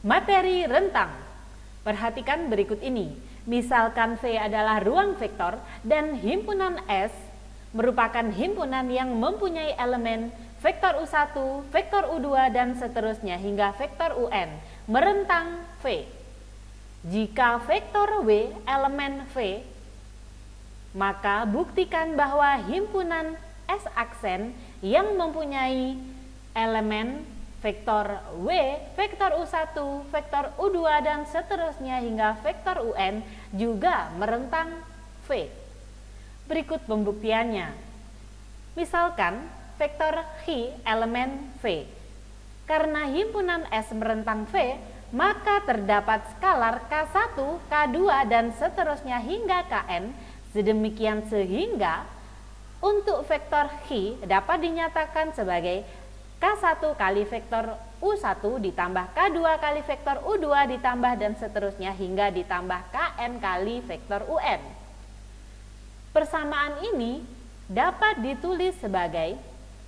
Materi rentang. Perhatikan berikut ini. Misalkan V adalah ruang vektor dan himpunan S merupakan himpunan yang mempunyai elemen vektor U1, vektor U2 dan seterusnya hingga vektor UN merentang V. Jika vektor W elemen V, maka buktikan bahwa himpunan S aksen yang mempunyai elemen vektor W, vektor U1, vektor U2 dan seterusnya hingga vektor UN juga merentang V. Berikut pembuktiannya. Misalkan vektor Hi elemen V. Karena himpunan S merentang V, maka terdapat skalar K1, K2 dan seterusnya hingga Kn. Sedemikian sehingga untuk vektor Hi dapat dinyatakan sebagai K1 kali vektor U1 ditambah K2 kali vektor U2 ditambah dan seterusnya hingga ditambah Kn kali vektor UN. Persamaan ini dapat ditulis sebagai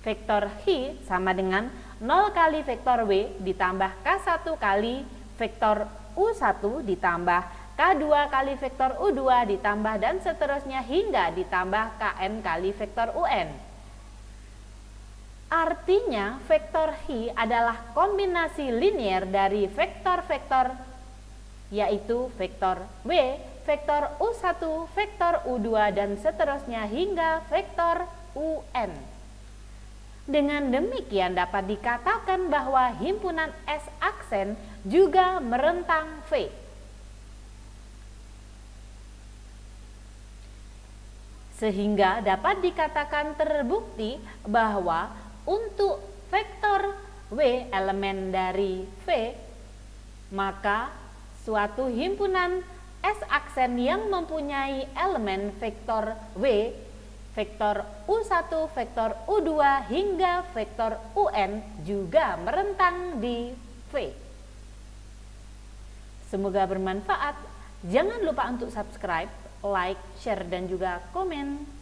vektor Hi sama dengan 0 kali vektor W ditambah K1 kali vektor U1 ditambah K2 kali vektor U2 ditambah dan seterusnya hingga ditambah Kn kali vektor UN. Artinya vektor Hi adalah kombinasi linier dari vektor-vektor yaitu vektor W, vektor U1, vektor U2 dan seterusnya hingga vektor UN. Dengan demikian dapat dikatakan bahwa himpunan S aksen juga merentang V. Sehingga dapat dikatakan terbukti bahwa untuk vektor W elemen dari V, maka suatu himpunan S aksen yang mempunyai elemen vektor W, vektor U1, vektor U2 hingga vektor UN juga merentang di V. Semoga bermanfaat. Jangan lupa untuk subscribe, like, share dan juga komen.